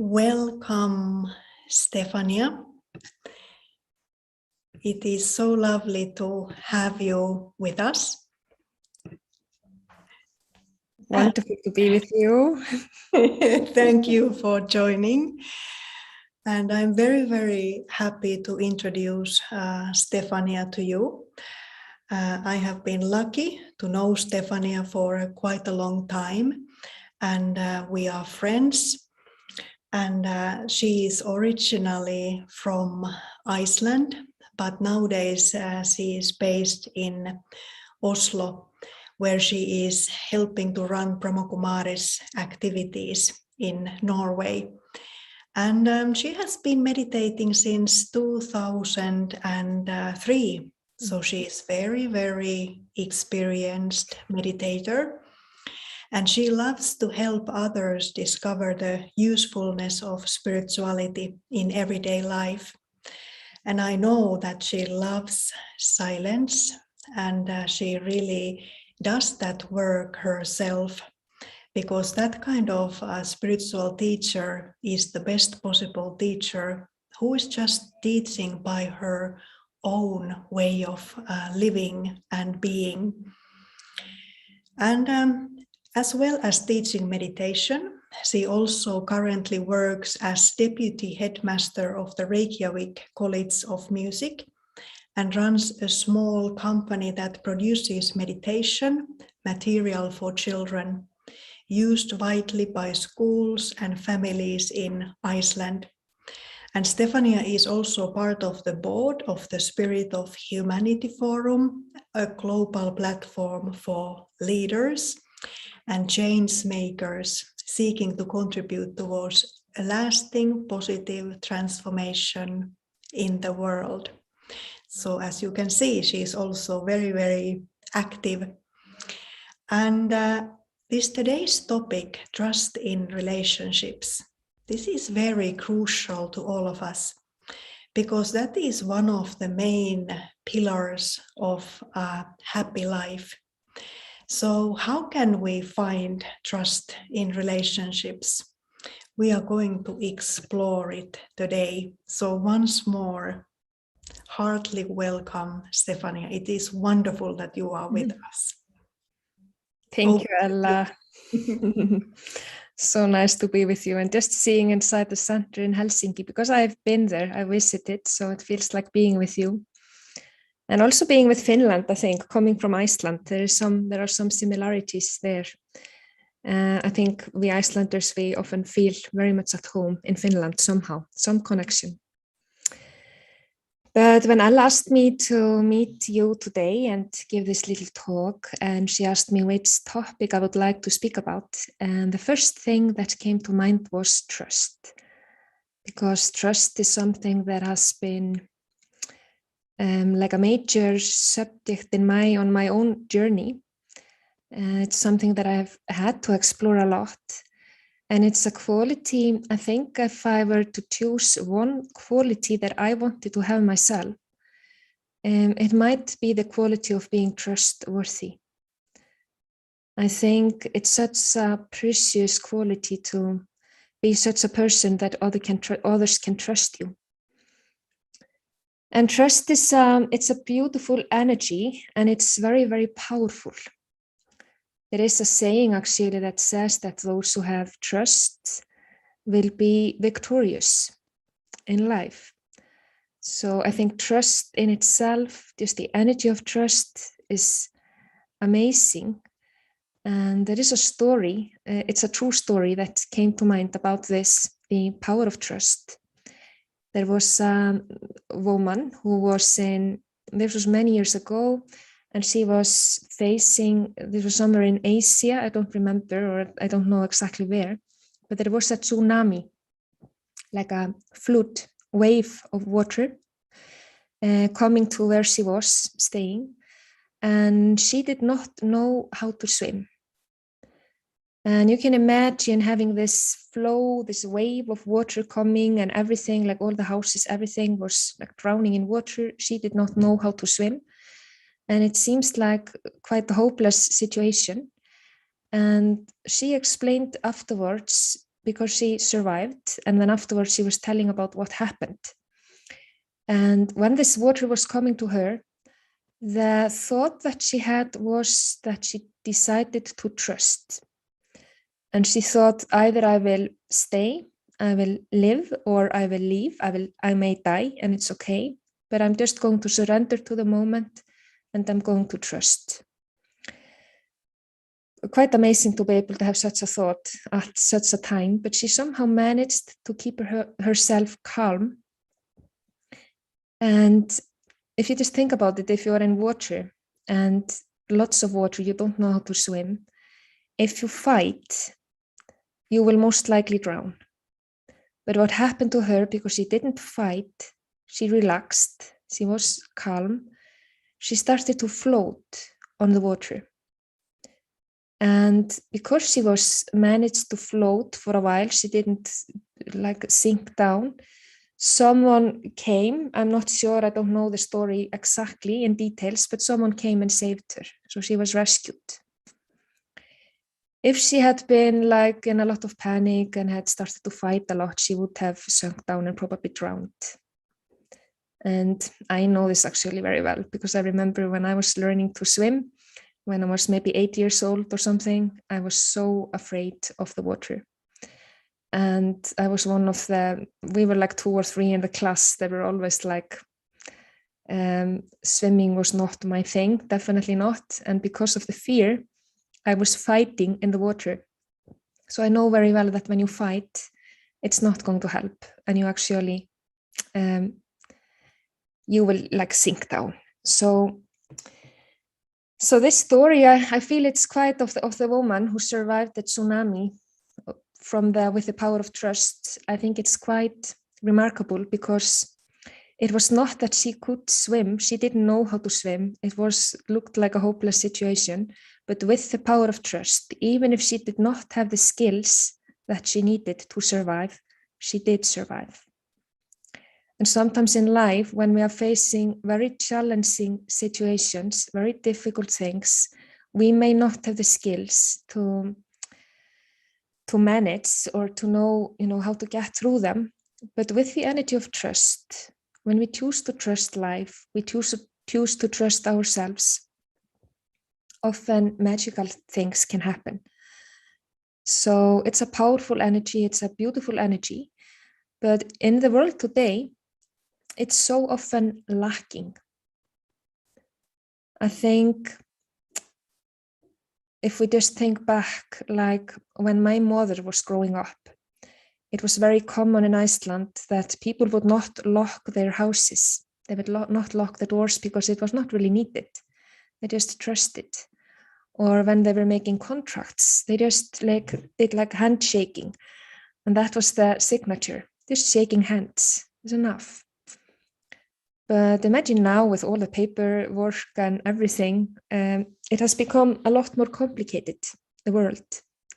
Welcome, Stefania. It is so lovely to have you with us. Wonderful to be with you. Thank you for joining. And I'm very, very happy to introduce Stefania to you. I have been lucky to know Stefania for quite a long time, and we are friends. And she is originally from Iceland, but nowadays she is based in Oslo, where she is helping to run Brahma Kumaris activities in Norway. And she has been meditating since 2003. So she is very, very experienced meditator. And she loves to help others discover the usefulness of spirituality in everyday life. And I know that she loves silence, and she really does that work herself, because that kind of spiritual teacher is the best possible teacher, who is just teaching by her own way of living and being. And as well as teaching meditation, she also currently works as deputy headmaster of the Reykjavik College of Music and runs a small company that produces meditation material for children, used widely by schools and families in Iceland. And Stefania is also part of the board of the Spirit of Humanity Forum, a global platform for leaders and change makers seeking to contribute towards a lasting positive transformation in the world. So as you can see, she is also very, very active. And this today's topic, trust in relationships. This is very crucial to all of us, because that is one of the main pillars of a happy life. So how can we find trust in relationships? We are going to explore it today. So once more, heartily welcome, Stefania. It is wonderful that you are with us. Thank you, Ella. So nice to be with you, and just seeing inside the center in Helsinki, because I've been there, I visited, so it feels like being with you. And also being with Finland, I think, coming from Iceland, there are some similarities there. I think we Icelanders, we often feel very much at home in Finland somehow, some connection. But when Ella asked me to meet you today and give this little talk, and she asked me which topic I would like to speak about, and the first thing that came to mind was trust. Because trust is something that has been like a major subject on my own journey. It's something that I've had to explore a lot. And it's a quality, I think, if I were to choose one quality that I wanted to have myself, it might be the quality of being trustworthy. I think it's such a precious quality to be such a person that others can trust you. And trust is it's a beautiful energy, and it's very, very powerful. There is a saying actually that says that those who have trust will be victorious in life. So I think trust in itself, just the energy of trust, is amazing. And there is a story, it's a true story that came to mind about this, the power of trust. There was a woman who was this was many years ago, and she was facing, this was somewhere in Asia, I don't remember, or I don't know exactly where, but there was a tsunami, like a flood, wave of water coming to where she was staying, and she did not know how to swim. And you can imagine having this flow, this wave of water coming, and everything, like all the houses, everything was like drowning in water. She did not know how to swim. And it seems like quite a hopeless situation. And she explained afterwards because she survived. And then afterwards, she was telling about what happened. And when this water was coming to her, the thought that she had was that she decided to trust. And she thought, either I will stay, I will live, or I will leave. I may die, and it's okay. But I'm just going to surrender to the moment, and I'm going to trust. Quite amazing to be able to have such a thought at such a time, but she somehow managed to keep herself calm. And if you just think about it, if you are in water and lots of water, you don't know how to swim. If you fight, you will most likely drown. But what happened to her, because she didn't fight, she relaxed, she was calm, she started to float on the water. And because she was managed to float for a while, she didn't like sink down. Someone came, I'm not sure, I don't know the story exactly in details, but someone came and saved her. So she was rescued. If she had been like in a lot of panic and had started to fight a lot, she would have sunk down and probably drowned. And I know this actually very well, because I remember when I was learning to swim, when I was maybe 8 years old or something, I was so afraid of the water. And I was we were like 2 or 3 in the class. They were always like, swimming was not my thing, definitely not. And because of the fear, I was fighting in the water. So I know very well that when you fight, it's not going to help. And you actually, you will like sink down. So this story, I feel it's quite of the woman who survived the tsunami with the power of trust. I think it's quite remarkable, because it was not that she could swim. She didn't know how to swim. It looked like a hopeless situation. But with the power of trust, even if she did not have the skills that she needed to survive, she did survive. And sometimes in life, when we are facing very challenging situations, very difficult things, we may not have the skills to manage or to know, how to get through them. But with the energy of trust, when we choose to trust life, we choose to trust ourselves, often magical things can happen. So it's a powerful energy, it's a beautiful energy. But in the world today, it's so often lacking. I think if we just think back, like when my mother was growing up, it was very common in Iceland that people would not lock their houses. They would not lock the doors because it was not really needed. They just trusted. Or when they were making contracts, they just did like handshaking. And that was the signature. Just shaking hands is enough. But imagine now with all the paperwork and everything, it has become a lot more complicated, the world,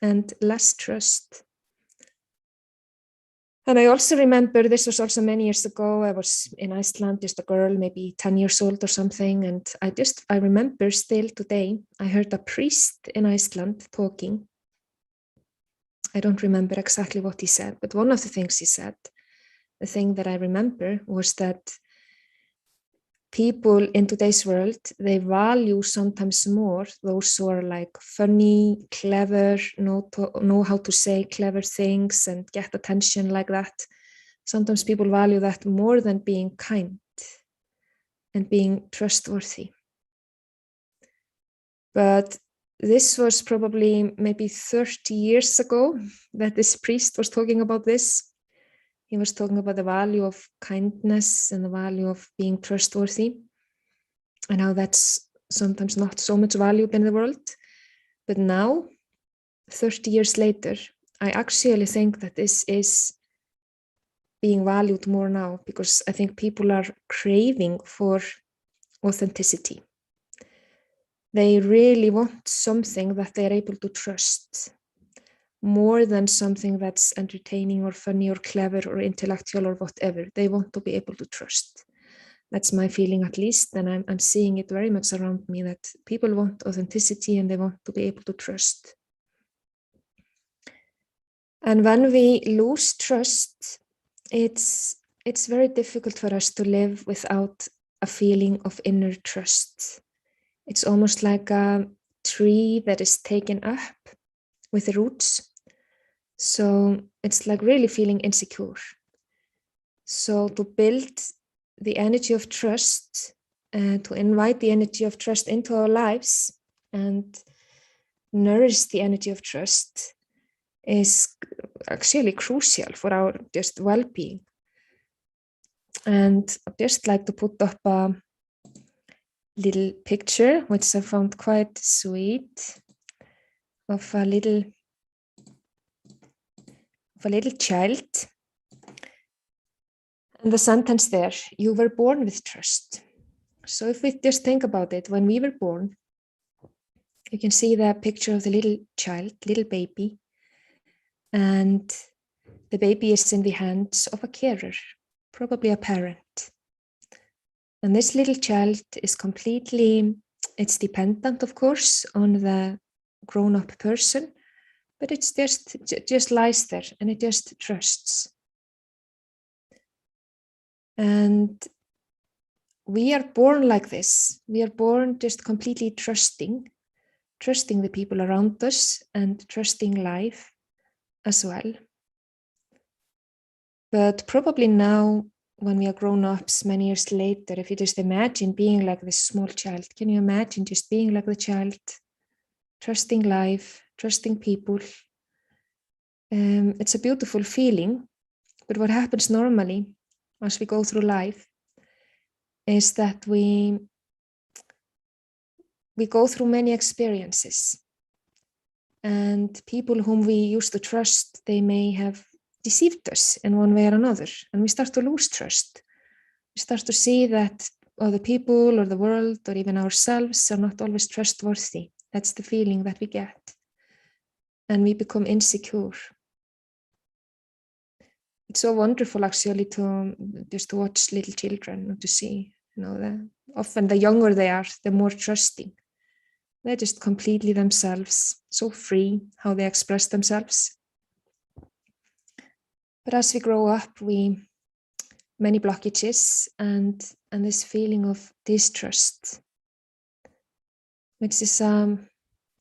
and less trust. And I also remember, this was also many years ago, I was in Iceland, just a girl, maybe 10 years old or something. And I remember still today, I heard a priest in Iceland talking. I don't remember exactly what he said, but one of the things he said, the thing that I remember was that people in today's world, they value sometimes more those who are like funny, clever, know how to say clever things and get attention like that. Sometimes people value that more than being kind and being trustworthy. But this was probably maybe 30 years ago that this priest was talking about this. He was talking about the value of kindness and the value of being trustworthy, and how that's sometimes not so much valued in the world. But now, 30 years later, I actually think that this is being valued more now, because I think people are craving for authenticity. They really want something that they're able to trust, more than something that's entertaining or funny or clever or intellectual or whatever. They want to be able to trust. That's my feeling, at least, and I'm seeing it very much around me, that people want authenticity and they want to be able to trust. And when we lose trust, it's very difficult for us to live without a feeling of inner trust. It's almost like a tree that is taken up with the roots. So it's like really feeling insecure. So to build the energy of trust, to invite the energy of trust into our lives and nourish the energy of trust is actually crucial for our just well-being. And I'd just like to put up a little picture, which I found quite sweet, of a little child. And the sentence there, you were born with trust. So if we just think about it, when we were born, you can see the picture of the little child, little baby, and the baby is in the hands of a carer, probably a parent. And this little child is completely, it's dependent, of course, on the grown-up person, but it's just lies there and it just trusts. And we are born like this. We are born just completely trusting the people around us and trusting life as well. But probably now, when we are grown-ups many years later, if you just imagine being like this small child, can you imagine just being like the child, trusting life, trusting people? It's a beautiful feeling, but what happens normally as we go through life is that we go through many experiences, and people whom we used to trust, they may have deceived us in one way or another, and we start to lose trust. We start to see that other people or the world or even ourselves are not always trustworthy. That's the feeling that we get, and we become insecure. It's so wonderful actually to just watch little children and to see, often the younger they are, the more trusting. They're just completely themselves, so free how they express themselves. But as we grow up, many blockages and this feeling of distrust, which is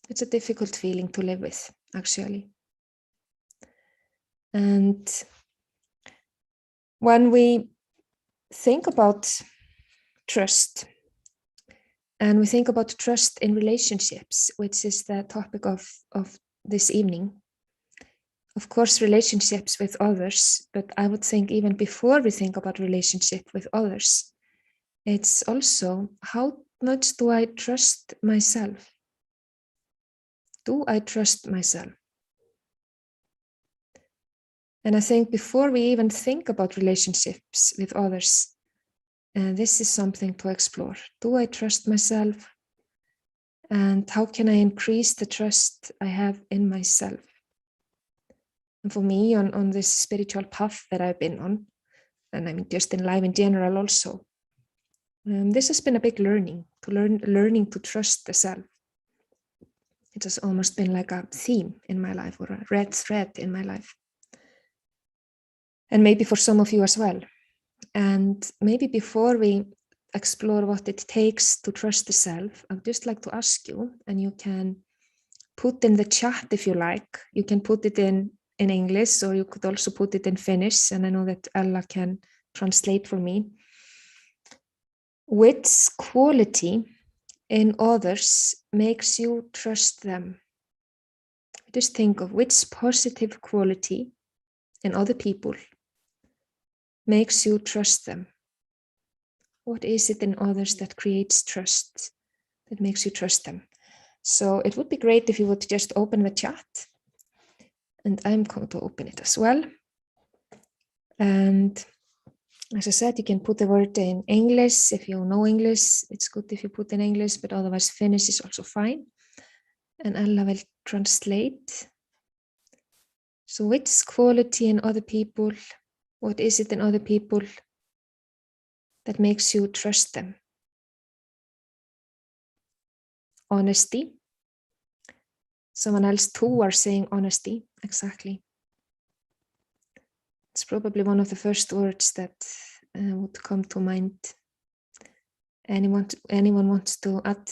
it's a difficult feeling to live with, actually. And when we think about trust, and we think about trust in relationships, which is the topic of this evening. Of course, relationships with others, but I would think even before we think about relationship with others, it's also how much do I trust myself? Do I trust myself? And I think before we even think about relationships with others, this is something to explore. Do I trust myself? And how can I increase the trust I have in myself? And for me, on this spiritual path that I've been on, and I mean just in life in general also, this has been a big learning to trust the self. It has almost been like a theme in my life, or a red thread in my life. And maybe for some of you as well. And maybe before we explore what it takes to trust the self, I would just like to ask you, and you can put in the chat if you like. You can put it in English, or you could also put it in Finnish, and I know that Ella can translate for me. Which quality in others makes you trust them? Just think of which positive quality in other people makes you trust them. What is it in others that creates trust, that makes you trust them? So it would be great if you would just open the chat, and I'm going to open it as well. And as I said, you can put the word in English. If you know English, it's good if you put in English, but otherwise Finnish is also fine. And Ella will translate. So which quality in other people, what is it in other people that makes you trust them? Honesty. Someone else too are saying honesty, exactly. It's probably one of the first words that would come to mind. Anyone wants to add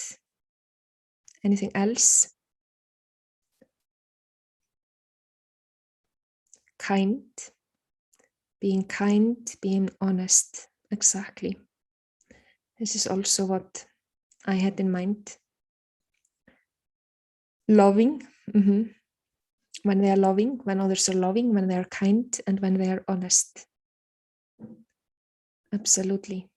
anything else? Kind, being honest, exactly. This is also what I had in mind. Loving, when they are loving, when others are loving, when they are kind, and when they are honest. Absolutely.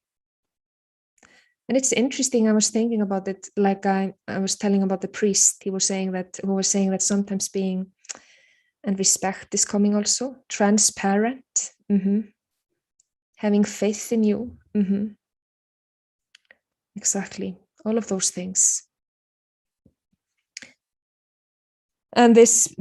And it's interesting, I was thinking about it, like I was telling about the priest, who was saying that sometimes being, and respect is coming also, transparent, having faith in you, exactly, all of those things. And this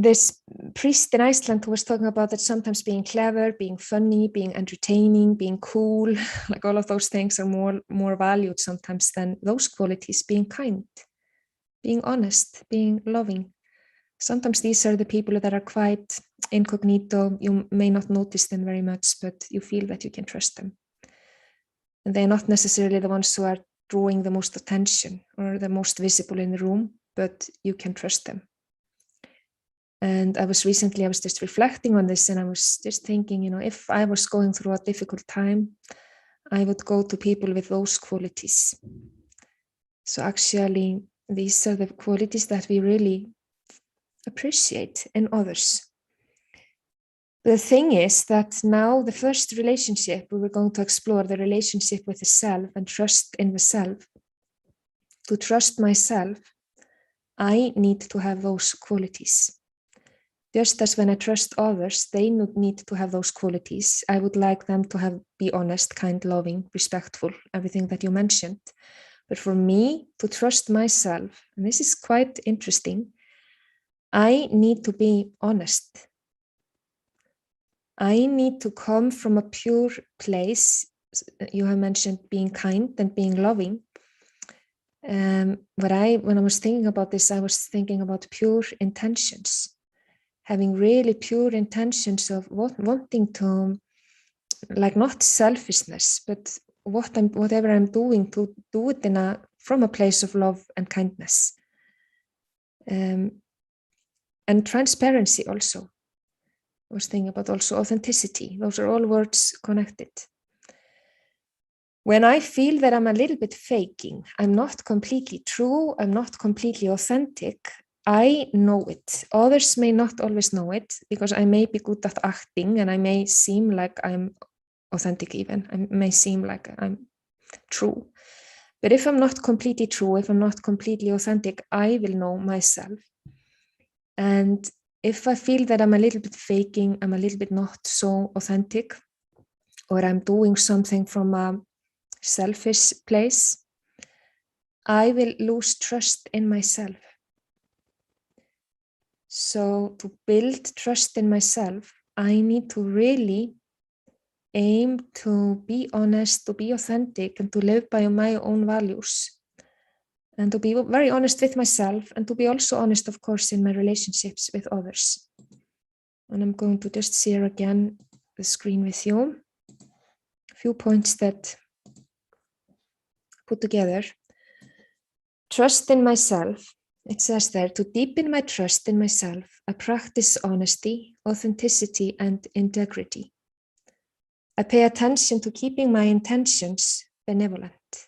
priest in Iceland who was talking about that sometimes being clever, being funny, being entertaining, being cool, like all of those things are more valued sometimes than those qualities, being kind, being honest, being loving. Sometimes these are the people that are quite incognito. You may not notice them very much, but you feel that you can trust them. And they're not necessarily the ones who are drawing the most attention or the most visible in the room, but you can trust them. And I was just reflecting on this, and I was just thinking, if I was going through a difficult time, I would go to people with those qualities. So actually, these are the qualities that we really appreciate in others. The thing is that now the first relationship, we were going to explore the relationship with the self and trust in the self. To trust myself, I need to have those qualities. Just as when I trust others, they need to have those qualities. I would like them to be honest, kind, loving, respectful, everything that you mentioned. But for me to trust myself, and this is quite interesting, I need to be honest. I need to come from a pure place. You have mentioned being kind and being loving. When I was thinking about this, I was thinking about pure intentions. Having really pure intentions of wanting to, like, not selfishness, but whatever I'm doing, to do it from a place of love and kindness. And transparency also. I was thinking about also authenticity. Those are all words connected. When I feel that I'm a little bit faking, I'm not completely true, I'm not completely authentic, I know it. Others may not always know it, because I may be good at acting and I may seem like I'm authentic even. I may seem like I'm true. But if I'm not completely true, if I'm not completely authentic, I will know myself. And if I feel that I'm a little bit faking, I'm a little bit not so authentic, or I'm doing something from a selfish place, I will lose trust in myself. So to build trust in myself, I need to really aim to be honest, to be authentic, and to live by my own values. And to be very honest with myself, and to be also honest, of course, in my relationships with others. And I'm going to just share again the screen with you. A few points that put together. Trust in myself. It says there, to deepen my trust in myself, I practice honesty, authenticity, and integrity. I pay attention to keeping my intentions benevolent.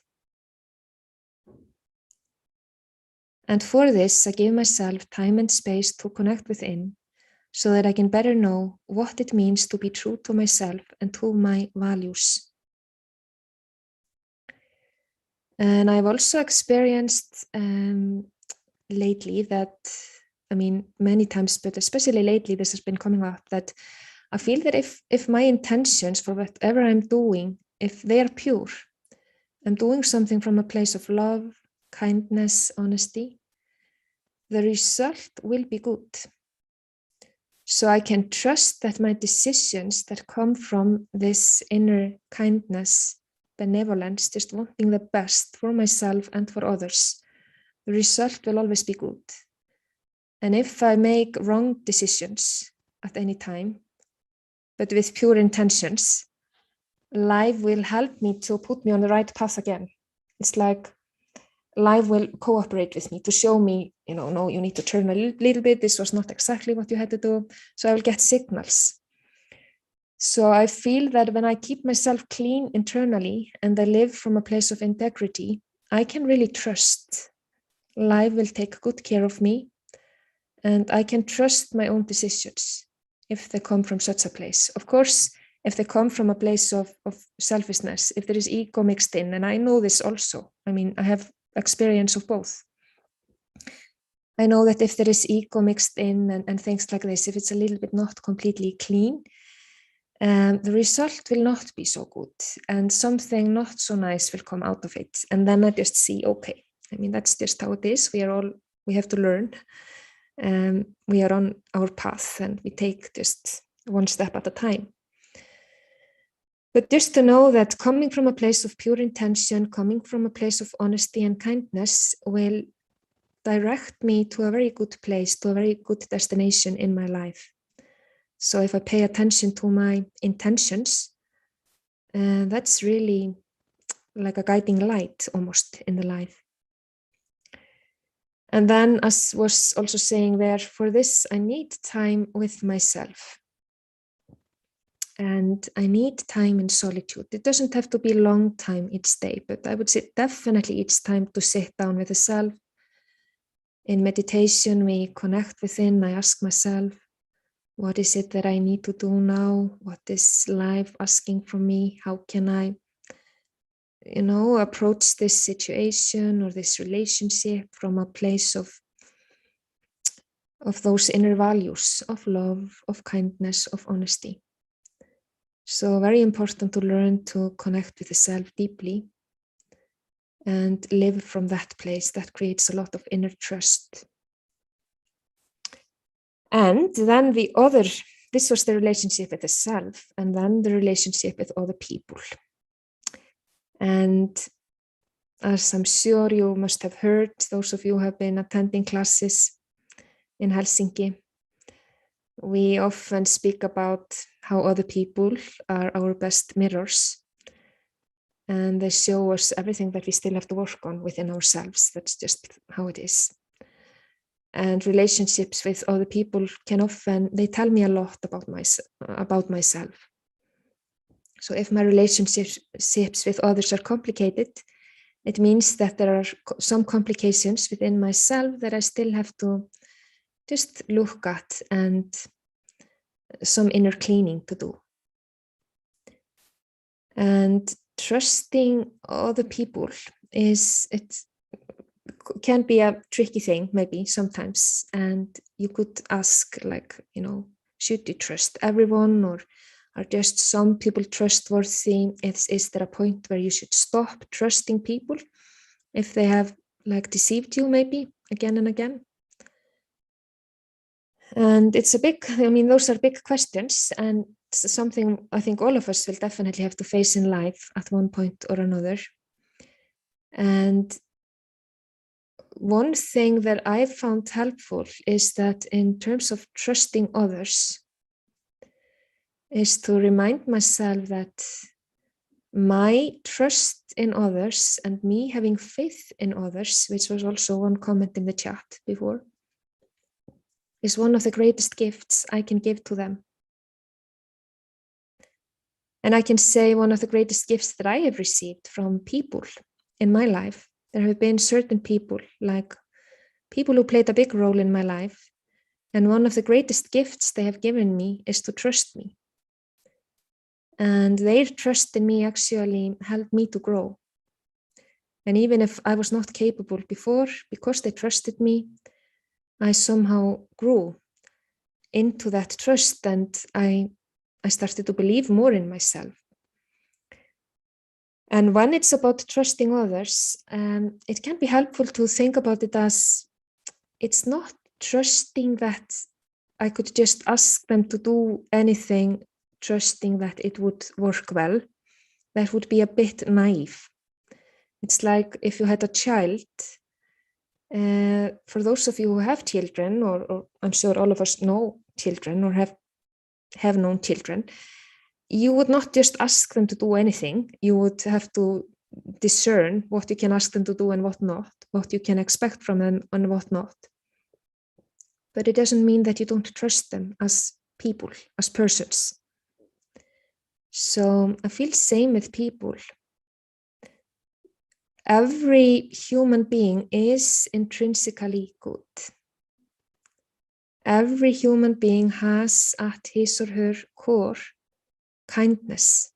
And for this, I give myself time and space to connect within, so that I can better know what it means to be true to myself and to my values. And I've also experienced lately that, many times, but especially lately, this has been coming up, that I feel that if my intentions for whatever I'm doing, if they are pure, I'm doing something from a place of love, kindness, honesty, the result will be good. So I can trust that my decisions that come from this inner kindness, benevolence, just wanting the best for myself and for others, the result will always be good. And if I make wrong decisions at any time, but with pure intentions, life will help me to put me on the right path again. It's like life will cooperate with me to show me, no, you need to turn a little bit. This was not exactly what you had to do. So I will get signals. So I feel that when I keep myself clean internally and I live from a place of integrity, I can really trust life will take good care of me, and I can trust my own decisions if they come from such a place. Of course, if they come from a place of selfishness, if there is ego mixed in, and I know this also. I mean, I have experience of both. I know that if there is ego mixed in and things like this, if it's a little bit not completely clean, the result will not be so good, and something not so nice will come out of it. And then I just see, okay, I mean, that's just how it is. We have to learn. We are on our path, and we take just one step at a time. But just to know that coming from a place of pure intention, coming from a place of honesty and kindness will direct me to a very good place, to a very good destination in my life. So if I pay attention to my intentions, that's really like a guiding light almost in the life. And then, as was also saying there, for this, I need time with myself. And I need time in solitude. It doesn't have to be a long time each day, but I would say definitely it's time to sit down with the self. In meditation, we connect within. I ask myself, what is it that I need to do now? What is life asking from me? How can I, approach this situation or this relationship from a place of those inner values of love, of kindness, of honesty. So very important to learn to connect with the self deeply and live from that place. That creates a lot of inner trust. And then this was the relationship with the self, and then the relationship with other people. And as I'm sure you must have heard, those of you who have been attending classes in Helsinki, we often speak about how other people are our best mirrors, and they show us everything that we still have to work on within ourselves. That's just how it is. And relationships with other people they tell me a lot about myself. So if my relationships with others are complicated, it means that there are some complications within myself that I still have to just look at, and some inner cleaning to do. And trusting other people it can be a tricky thing, maybe sometimes. And you could ask, should you trust everyone, or are just some people trustworthy? Is there a point where you should stop trusting people if they have deceived you, maybe again and again? And those are big questions, and it's something I think all of us will definitely have to face in life at one point or another. And one thing that I've found helpful is that in terms of trusting others, is to remind myself that my trust in others and me having faith in others, which was also one comment in the chat before, is one of the greatest gifts I can give to them. And I can say one of the greatest gifts that I have received from people in my life. There have been certain people who played a big role in my life. And one of the greatest gifts they have given me is to trust me. And their trust in me actually helped me to grow. And even if I was not capable before, because they trusted me, I somehow grew into that trust, and I started to believe more in myself. And when it's about trusting others, it can be helpful to think about it as it's not trusting that I could just ask them to do anything, trusting that it would work well. That would be a bit naive. It's like if you had a child. For those of you who have children, or I'm sure all of us know children or have have known children, you would not just ask them to do anything. You would have to discern what you can ask them to do and what not, what you can expect from them and what not. But it doesn't mean that you don't trust them as people, as persons. So I feel same with people. Every human being is intrinsically good. Every human being has at his or her core kindness.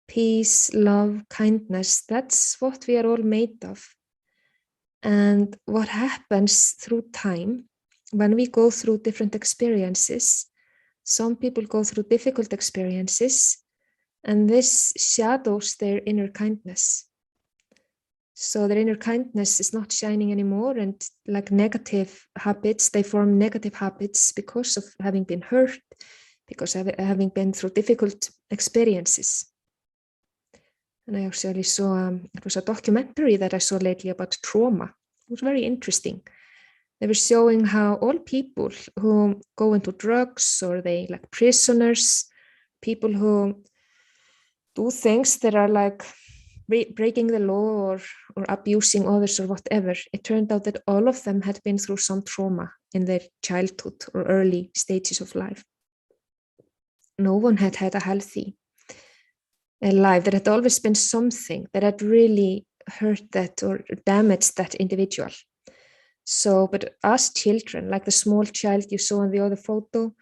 Peace, love, kindness, that's what we are all made of. And what happens through time, when we go through different experiences, some people go through difficult experiences, and this shadows their inner kindness. So their inner kindness is not shining anymore, and like negative habits, they form negative habits because of having been hurt, because of having been through difficult experiences. And I actually saw, it was a documentary that I saw lately about trauma. It was very interesting. They were showing how all people who go into drugs, or they like prisoners, people who do things that are like breaking the law or abusing others or whatever, it turned out that all of them had been through some trauma in their childhood or early stages of life. No one had had a healthy life. There had always been something that had really hurt that or damaged that individual. So, but as children, like the small child you saw in the other photo,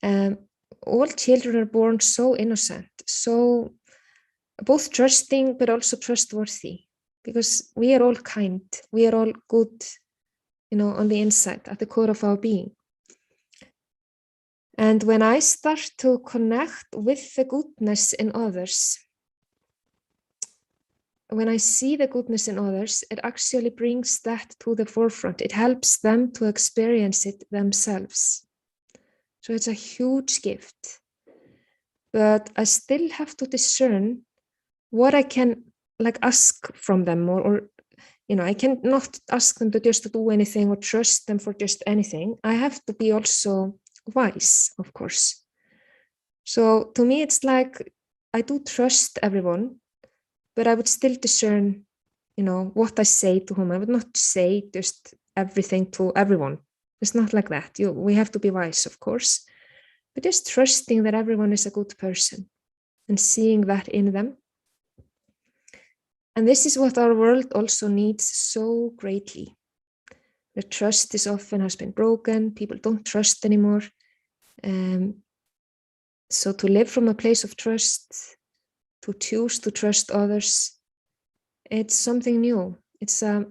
all children are born so innocent, so both trusting but also trustworthy, because we are all kind, we are all good, on the inside, at the core of our being. And when I start to connect with the goodness in others, when I see the goodness in others, it actually brings that to the forefront. It helps them to experience it themselves. So it's a huge gift. But I still have to discern what I can ask from them, or I cannot ask them to just do anything or trust them for just anything. I have to be also wise, of course. So to me, it's like I do trust everyone, but I would still discern, what I say to whom. I would not say just everything to everyone. It's not like that. We have to be wise, of course, but just trusting that everyone is a good person and seeing that in them. And this is what our world also needs so greatly. The trust is often has been broken. People don't trust anymore. So to live from a place of trust, to choose to trust others, it's something new. It's a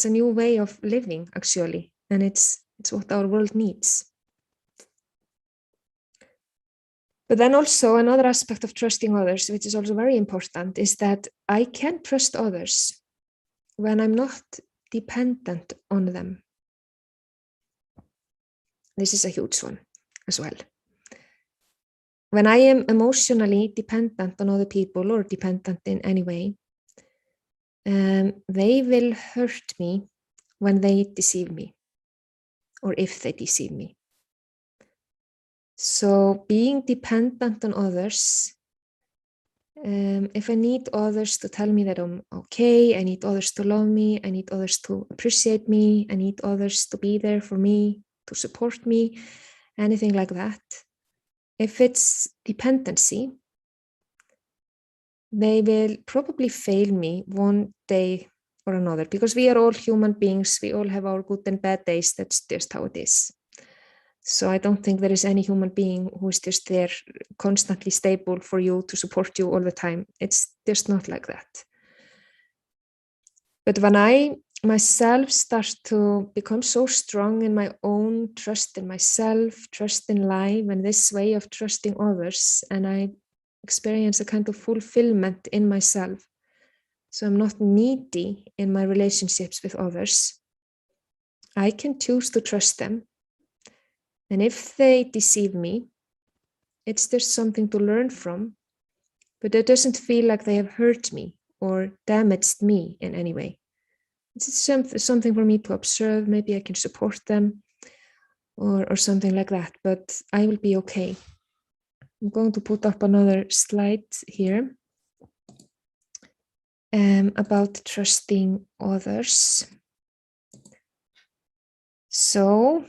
new way of living, actually, and it's what our world needs. But then also another aspect of trusting others, which is also very important, is that I can trust others when I'm not dependent on them. This is a huge one as well. When I am emotionally dependent on other people or dependent in any way, they will hurt me when they deceive me, or if they deceive me. So being dependent on others, if I need others to tell me that I'm okay, I need others to love me, I need others to appreciate me, I need others to be there for me, to support me, anything like that. If it's dependency, they will probably fail me one day or another, because we are all human beings. We all have our good and bad days. That's just how it is. So I don't think there is any human being who is just there constantly stable for you to support you all the time. It's just not like that. But when I myself start to become so strong in my own trust in myself, trust in life, and this way of trusting others, and I experience a kind of fulfillment in myself, so I'm not needy in my relationships with others, I can choose to trust them. And if they deceive me, it's just something to learn from, but it doesn't feel like they have hurt me or damaged me in any way. It's something for me to observe. Maybe I can support them, or something like that, but I will be okay. I'm going to put up another slide here about trusting others. So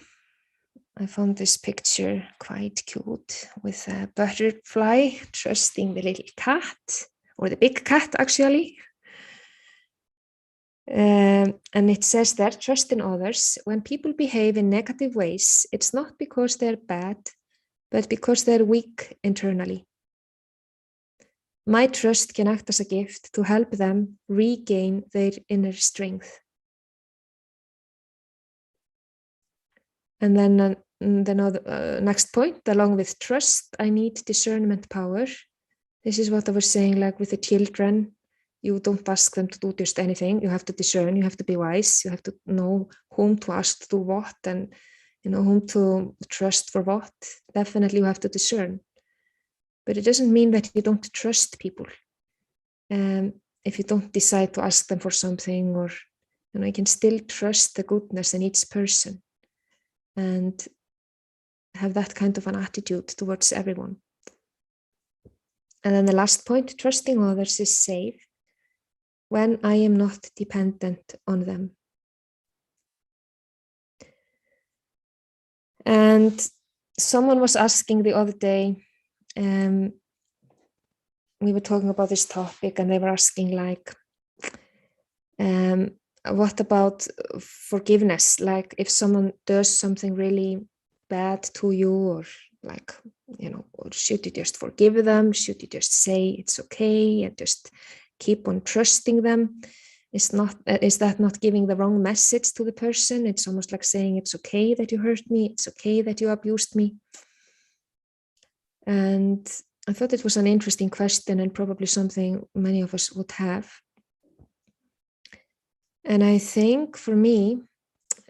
I found this picture quite cute with a butterfly trusting the little cat, or the big cat actually. And it says that trust in others. When people behave in negative ways, it's not because they're bad, but because they're weak internally. My trust can act as a gift to help them regain their inner strength. And then next point, along with trust, I need discernment power. This is what I was saying, like with the children. You don't ask them to do just anything. You have to discern, you have to be wise, you have to know whom to ask to do what, and whom to trust for what. Definitely you have to discern. But it doesn't mean that you don't trust people. If you don't decide to ask them for something, or you can still trust the goodness in each person and have that kind of an attitude towards everyone. And then the last point, trusting others is safe when I am not dependent on them. And someone was asking the other day, we were talking about this topic, and they were asking like, what about forgiveness? Like if someone does something really bad to you, or like, or should you just forgive them? Should you just say it's okay and just keep on trusting them? Is that not giving the wrong message to the person? It's almost like saying it's okay that you hurt me, it's okay that you abused me. And I thought it was an interesting question, and probably something many of us would have. And I think for me,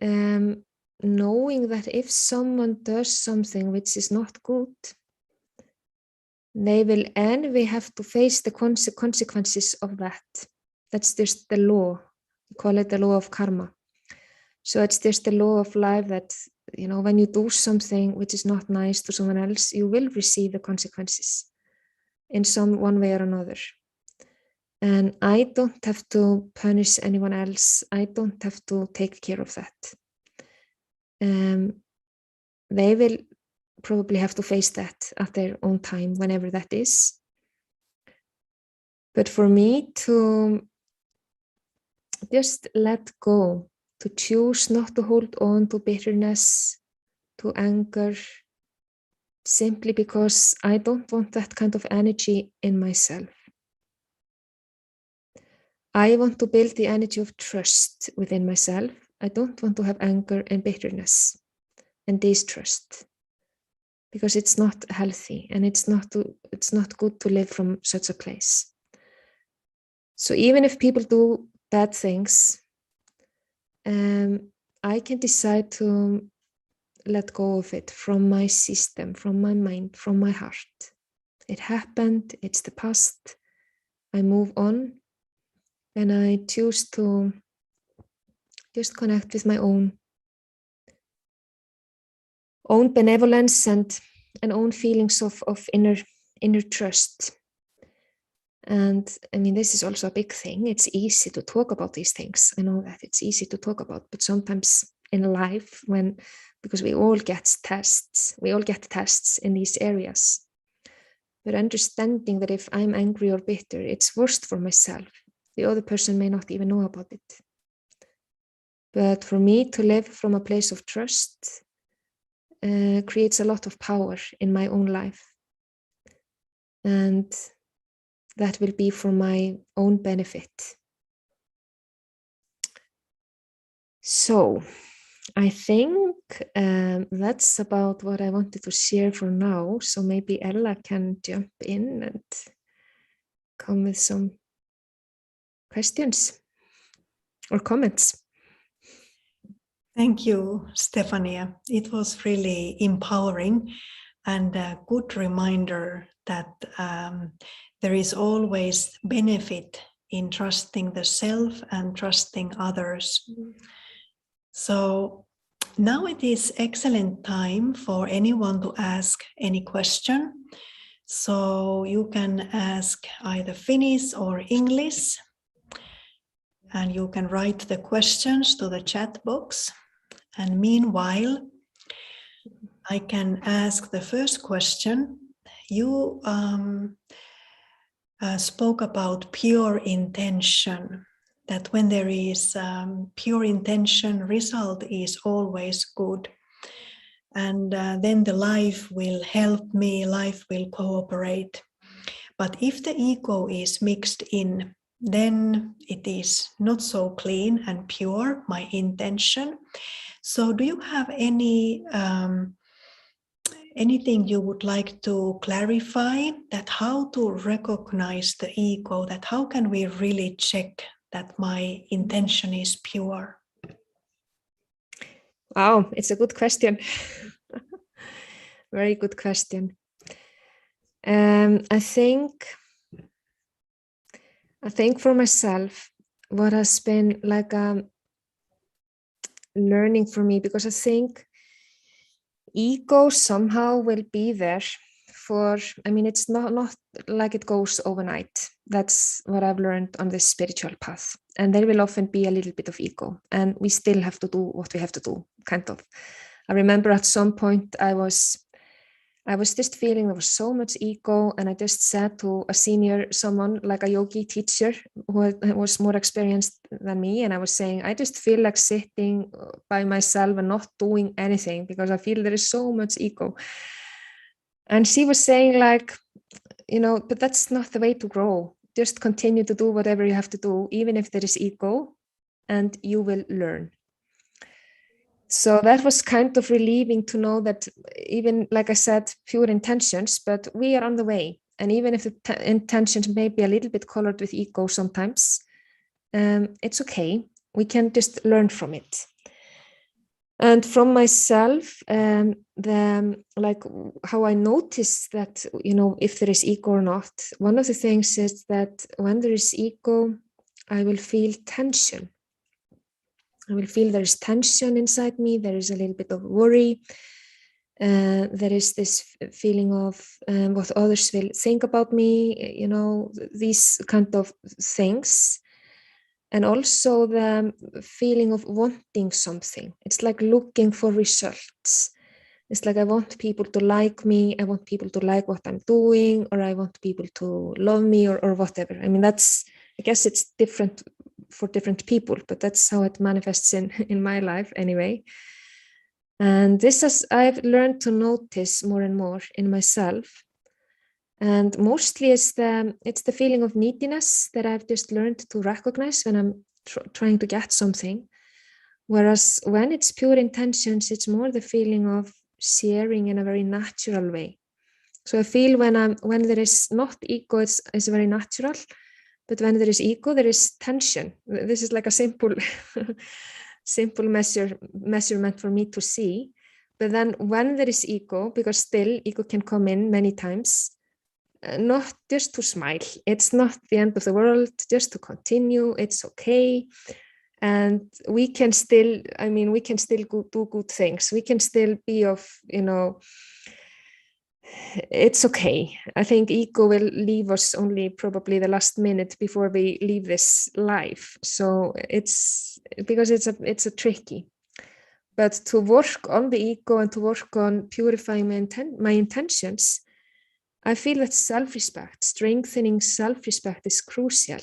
knowing that if someone does something which is not good, they will, and we have to face the consequences of that. That's just the law. We call it the law of karma. So it's just the law of life that, when you do something which is not nice to someone else, you will receive the consequences in one way or another. And I don't have to punish anyone else. I don't have to take care of that. They will probably have to face that at their own time, whenever that is. But for me to just let go, to choose not to hold on to bitterness, to anger, simply because I don't want that kind of energy in myself. I want to build the energy of trust within myself. I don't want to have anger and bitterness and distrust, because it's not healthy, and it's not good to live from such a place. So even if people do bad things, I can decide to let go of it from my system, from my mind, from my heart. It happened, it's the past. I move on, and I choose to just connect with my own benevolence and own feelings of inner trust. And I mean, this is also a big thing. It's easy to talk about these things. I know that it's easy to talk about, but sometimes in life, because we all get tests in these areas. But understanding that if I'm angry or bitter, it's worst for myself. The other person may not even know about it. But for me to live from a place of trust creates a lot of power in my own life. And that will be for my own benefit. So I think that's about what I wanted to share for now. So maybe Ella can jump in and come with some questions or comments. Thank you, Stefania. It was really empowering and a good reminder that there is always benefit in trusting the self and trusting others. So Now it is excellent time for anyone to ask any question. So you can ask either Finnish or English, and you can write the questions to the chat box. And meanwhile, I can ask the first question. You spoke about pure intention, that when there is pure intention, result is always good. And then the life will help me, life will cooperate. But if the ego is mixed in, then it is not so clean and pure, my intention. So do you have anything you would like to clarify, that how to recognize the ego, that how can we really check that my intention is pure? Wow, it's a good question. Very good question. I think for myself, what has been like learning for me, because I think ego somehow will be there for, I mean, it's not like it goes overnight. That's what I've learned on this spiritual path. And there will often be a little bit of ego, and we still have to do what we have to do, kind of. I remember at some point I was just feeling there was so much ego, and I just said to a senior, someone like a yogi teacher who was more experienced than me, and I was saying, I just feel like sitting by myself and not doing anything because I feel there is so much ego. And she was saying, like, but that's not the way to grow. Just continue to do whatever you have to do, even if there is ego, and you will learn. So that was kind of relieving to know that, even, like I said, pure intentions, but we are on the way. And even if the intentions may be a little bit colored with ego sometimes, it's okay. We can just learn from it. And from myself, like how I notice that, if there is ego or not, one of the things is that when there is ego, I will feel tension. I will feel there is tension inside me. There is a little bit of worry. There is this feeling of what others will think about me, these kind of things. And also the feeling of wanting something. It's like looking for results. It's like I want people to like me. I want people to like what I'm doing, or I want people to love me, or whatever. I mean, I guess it's different for different people, but that's how it manifests in my life anyway. And I've learned to notice more and more in myself. And mostly it's the feeling of neediness that I've just learned to recognize when I'm trying to get something. Whereas when it's pure intentions, it's more the feeling of sharing in a very natural way. So I feel when there is not ego, it's very natural. But when there is ego, there is tension. This is like a simple measurement for me to see. But then when there is ego, because still ego can come in many times, not just to smile. It's not the end of the world, just to continue. It's okay. And we can still do good things. We can still be of, it's okay. I think ego will leave us only probably the last minute before we leave this life. So it's because it's a tricky. But to work on the ego and to work on purifying my intentions, I feel that self-respect, strengthening self-respect is crucial.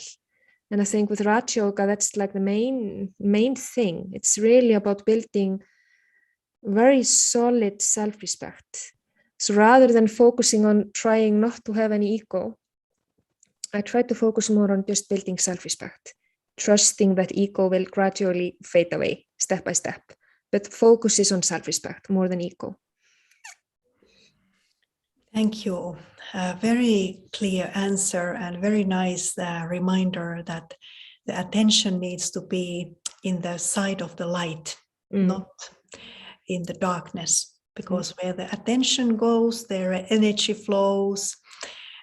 And I think with Raja Yoga, that's like the main thing. It's really about building very solid self-respect. So rather than focusing on trying not to have any ego, I try to focus more on just building self-respect, trusting that ego will gradually fade away step by step. But focus is on self-respect more than ego. Thank you. A very clear answer and very nice reminder that the attention needs to be in the side of the light, not in the darkness, because where the attention goes, there energy flows,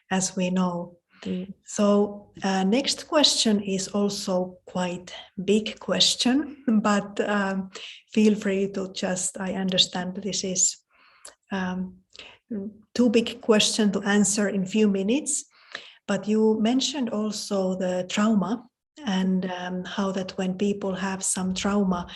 as we know. So next question is also quite big question, but feel free to just, I understand this is too big question to answer in few minutes, but you mentioned also the trauma and how that when people have some trauma,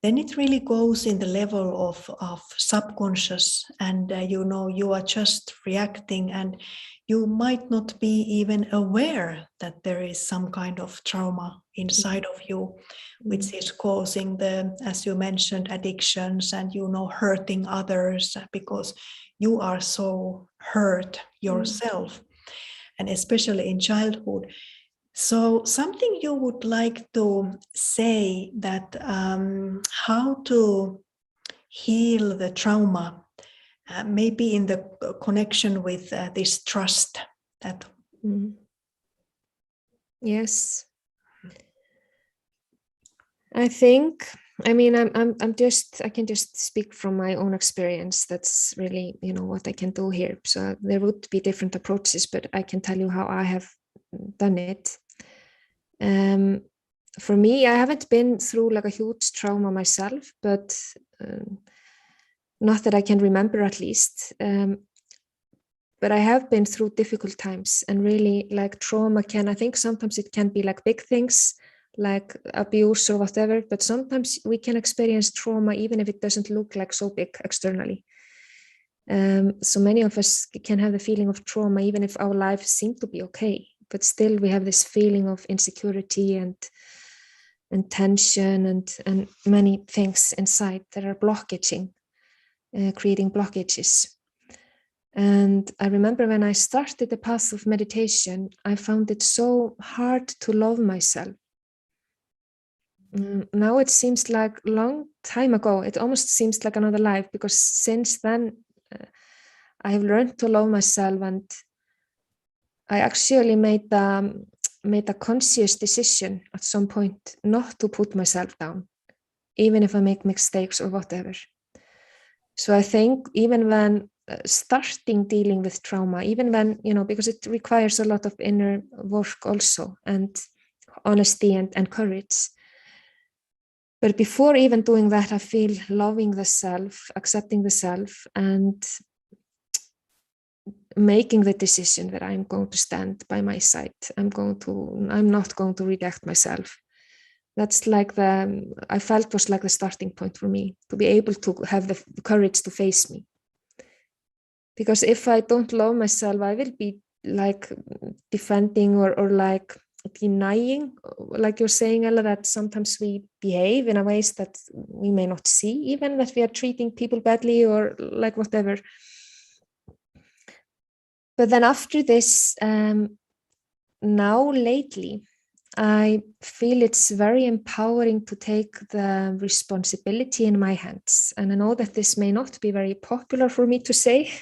then it really goes in the level of subconscious, and you are just reacting, and you might not be even aware that there is some kind of trauma inside of you, which is causing the, as you mentioned, addictions and hurting others, because you are so hurt yourself, and especially in childhood. So something you would like to say that how to heal the trauma, maybe in the connection with this trust that. Yes, I think, I mean, I can just speak from my own experience. That's really, what I can do here. So there would be different approaches, but I can tell you how I have done it. For me, I haven't been through like a huge trauma myself, but not that I can remember at least. But I have been through difficult times, and really like trauma I think sometimes it can be like big things like abuse or whatever, but sometimes we can experience trauma even if it doesn't look like so big externally. So many of us can have the feeling of trauma even if our lives seem to be okay, but still we have this feeling of insecurity and tension and many things inside that are creating blockages. And I remember when I started the path of meditation, I found it so hard to love myself. Now it seems like a long time ago. It almost seems like another life, because since then I have learned to love myself, and I actually made a conscious decision at some point not to put myself down, even if I make mistakes or whatever. So I think even when starting dealing with trauma, even when, because it requires a lot of inner work also, and honesty and courage. But before even doing that, I feel loving the self, accepting the self, and making the decision that I'm going to stand by my side. I'm not going to reject myself. That's like I felt was like the starting point for me, to be able to have the courage to face me. Because if I don't love myself, I will be like defending or like denying, like you're saying, Ella, that sometimes we behave in a ways that we may not see, even that we are treating people badly or like whatever. But then after this, now lately, I feel it's very empowering to take the responsibility in my hands. And I know that this may not be very popular for me to say.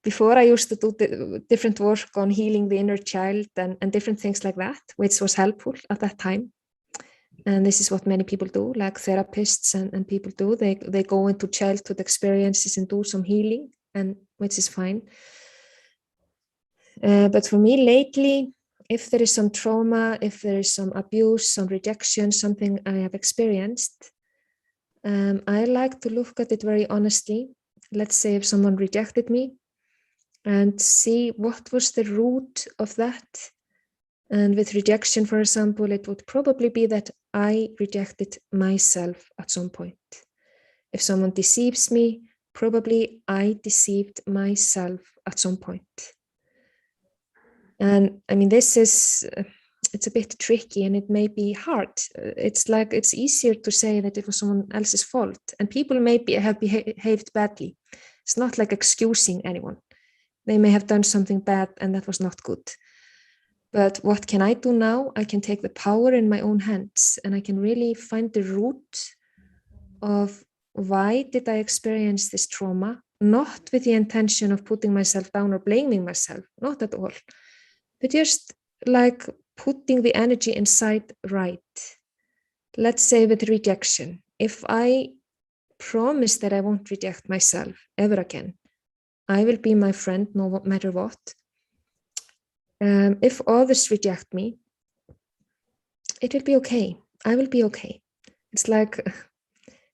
Before I used to do different work on healing the inner child and different things like that, which was helpful at that time. And this is what many people do, like therapists and people do. They go into childhood experiences and do some healing, and which is fine. But for me lately, if there is some trauma, if there is some abuse, some rejection, something I have experienced, I like to look at it very honestly. Let's say if someone rejected me, and see what was the root of that. And with rejection, for example, it would probably be that I rejected myself at some point. If someone deceives me, probably I deceived myself at some point. And I mean, this is, it's a bit tricky and it may be hard. It's like, it's easier to say that it was someone else's fault, and people maybe have behaved badly. It's not like excusing anyone. They may have done something bad and that was not good. But what can I do now? I can take the power in my own hands, and I can really find the root of why did I experience this trauma, not with the intention of putting myself down or blaming myself, not at all, but just like putting the energy inside right. Let's say with rejection, if I promise that I won't reject myself ever again, I will be my friend no matter what. If others reject me, it will be okay. I will be okay. It's like,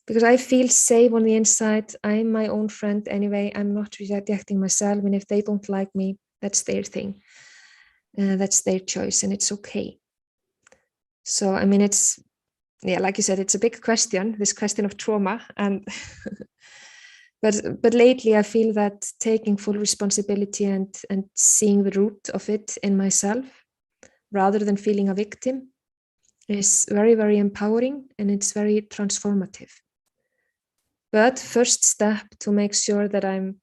because I feel safe on the inside. I'm my own friend anyway. I'm not rejecting myself. And if they don't like me, that's their thing. That's their choice, and it's okay. So, I mean, it's, yeah, like you said, it's a big question, this question of trauma. And but lately I feel that taking full responsibility and seeing the root of it in myself, rather than feeling a victim, is very, very empowering, and it's very transformative. But first step to make sure that I'm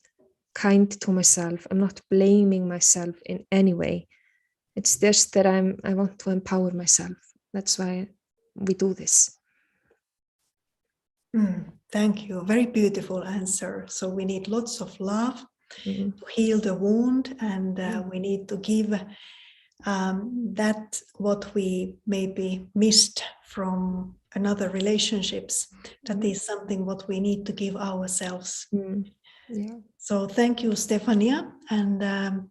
kind to myself, I'm not blaming myself in any way. It's just that I want to empower myself. That's why we do this. Thank you. Very beautiful answer. So we need lots of love to heal the wound, and we need to give that what we maybe missed from another relationships. That is something what we need to give ourselves. Yeah. So thank you, Stefania. And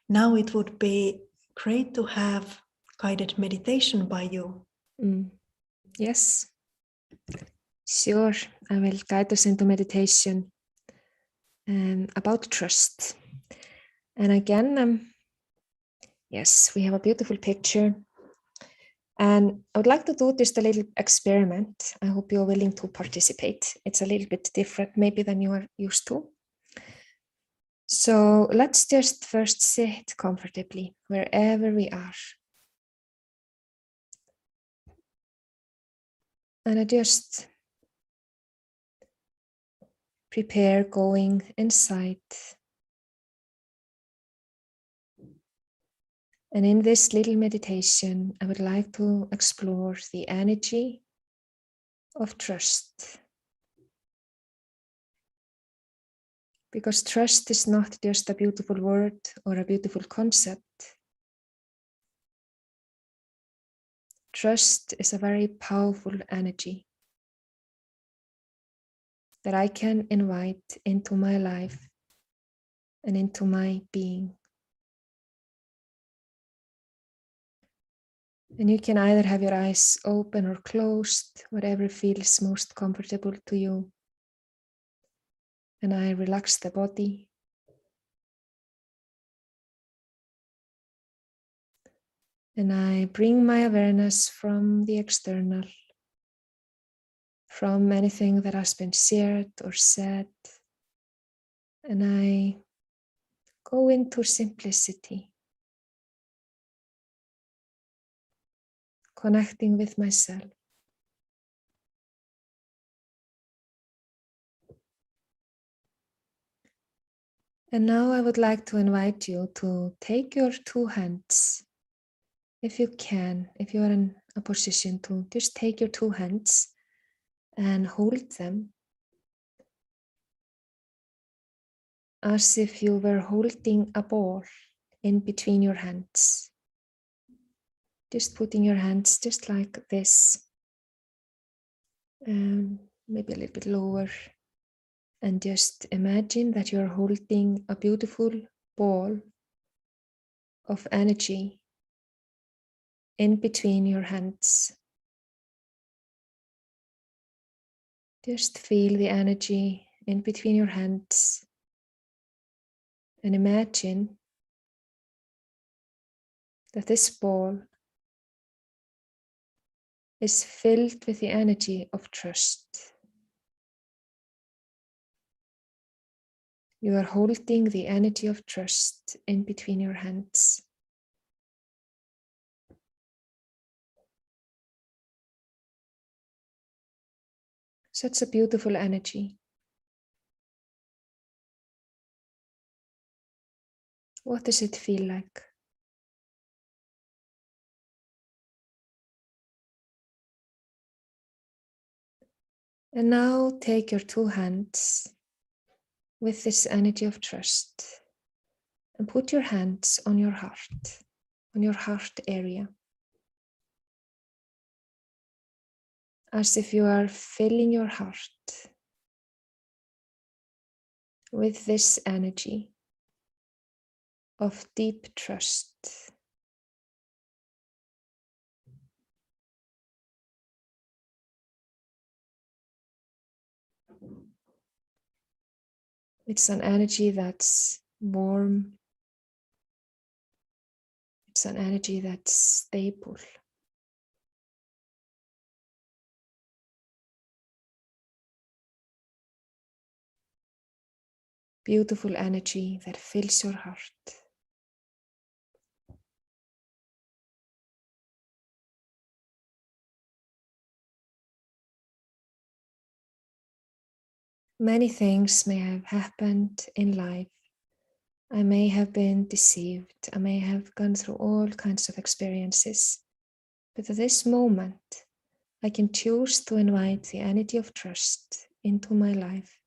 now it would be great to have guided meditation by you. Yes, sure. I will guide us into meditation about trust. And again, yes, we have a beautiful picture. And I would like to do just a little experiment. I hope you're willing to participate. It's a little bit different maybe than you are used to. So let's just first sit comfortably wherever we are. And I just prepare going inside. And in this little meditation, I would like to explore the energy of trust. Because trust is not just a beautiful word or a beautiful concept. Trust is a very powerful energy that I can invite into my life and into my being. And you can either have your eyes open or closed, whatever feels most comfortable to you. And I relax the body. And I bring my awareness from the external, from anything that has been shared or said. And I go into simplicity, connecting with myself. And now I would like to invite you to take your two hands, if you can, if you are in a position to just take your two hands and hold them as if you were holding a ball in between your hands. Just putting your hands just like this, maybe a little bit lower, and just imagine that you're holding a beautiful ball of energy in between your hands. Just feel the energy in between your hands and imagine that this ball is filled with the energy of trust. You are holding the energy of trust in between your hands. Such a beautiful energy. What does it feel like? And now take your two hands with this energy of trust and put your hands on your heart area. As if you are filling your heart with this energy. of deep trust. It's an energy that's warm. It's an energy that's stable. Beautiful energy that fills your heart. Many things may have happened in life. I may have been deceived. I may have gone through all kinds of experiences. But at this moment, I can choose to invite the energy of trust into my life.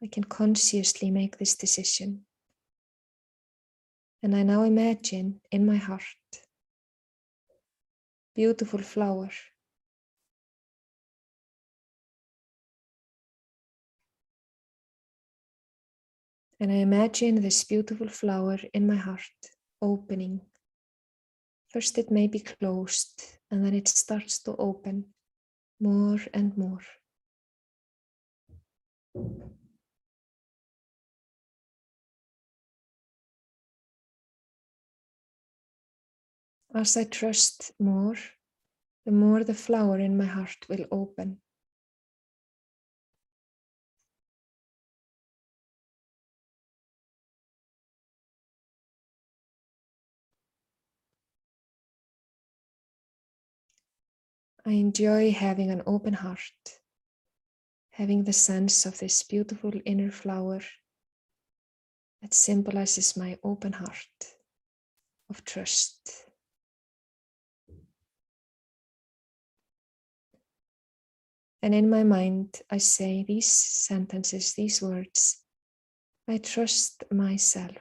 I can consciously make this decision. And I now imagine in my heart, beautiful flower. And I imagine this beautiful flower in my heart opening. First it may be closed, and then it starts to open more and more. As I trust more, the more the flower in my heart will open. I enjoy having an open heart, having the sense of this beautiful inner flower that symbolizes my open heart of trust. And in my mind, I say these sentences, these words, I trust myself.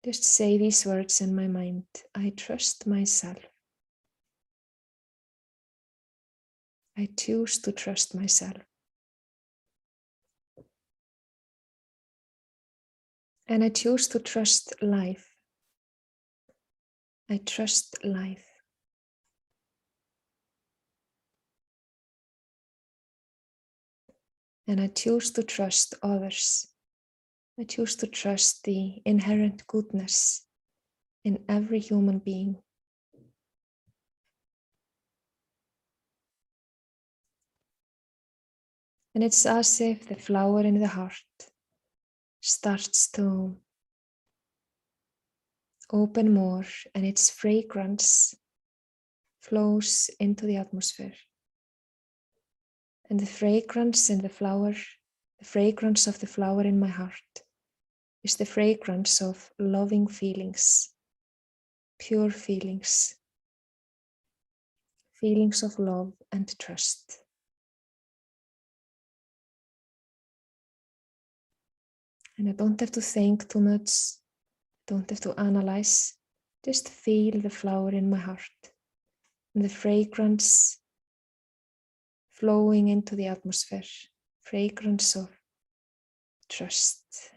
Just say these words in my mind, I trust myself. I choose to trust myself. And I choose to trust life. I trust life. And I choose to trust others. I choose to trust the inherent goodness in every human being. And it's as if the flower in the heart starts to open more, and its fragrance flows into the atmosphere. And the fragrance in the flower, the fragrance of the flower in my heart, is the fragrance of loving feelings, pure feelings, feelings of love and trust. And I don't have to think too much, don't have to analyze, just feel the flower in my heart and the fragrance flowing into the atmosphere, fragrance of trust,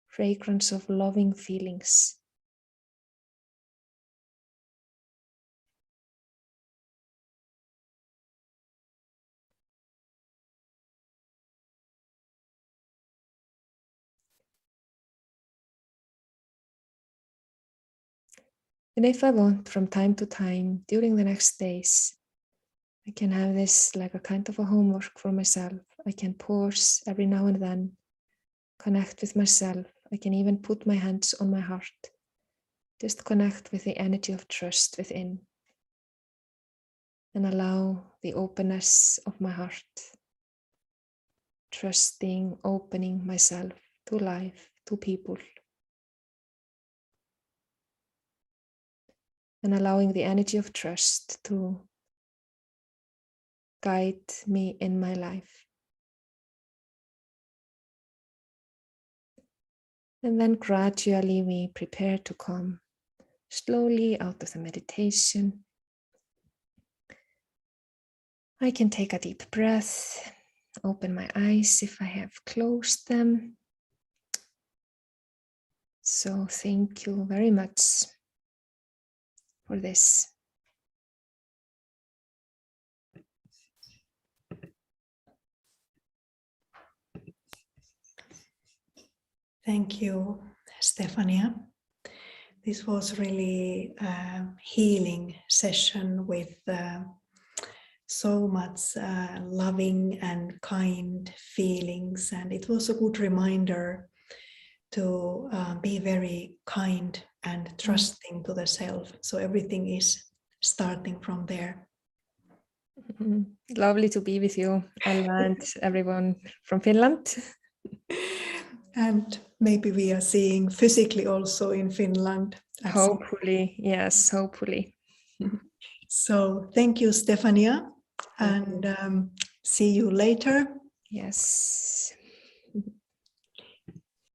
fragrance of loving feelings. And if I want, from time to time, during the next days, I can have this like a kind of a homework for myself. I can pause every now and then, connect with myself. I can even put my hands on my heart, just connect with the energy of trust within, and allow the openness of my heart, trusting, opening myself to life, to people, and allowing the energy of trust to guide me in my life. And then gradually we prepare to come slowly out of the meditation. I can take a deep breath, open my eyes if I have closed them. So thank you very much for this. Thank you, Stefania. This was really a healing session with so much loving and kind feelings, and it was a good reminder to be very kind and trusting to the self. So everything is starting from there. Lovely to be with you, Ella, and everyone from Finland. And maybe we are seeing physically also in Finland. Hopefully, yes, hopefully. So thank you, Stefania, and see you later. Yes.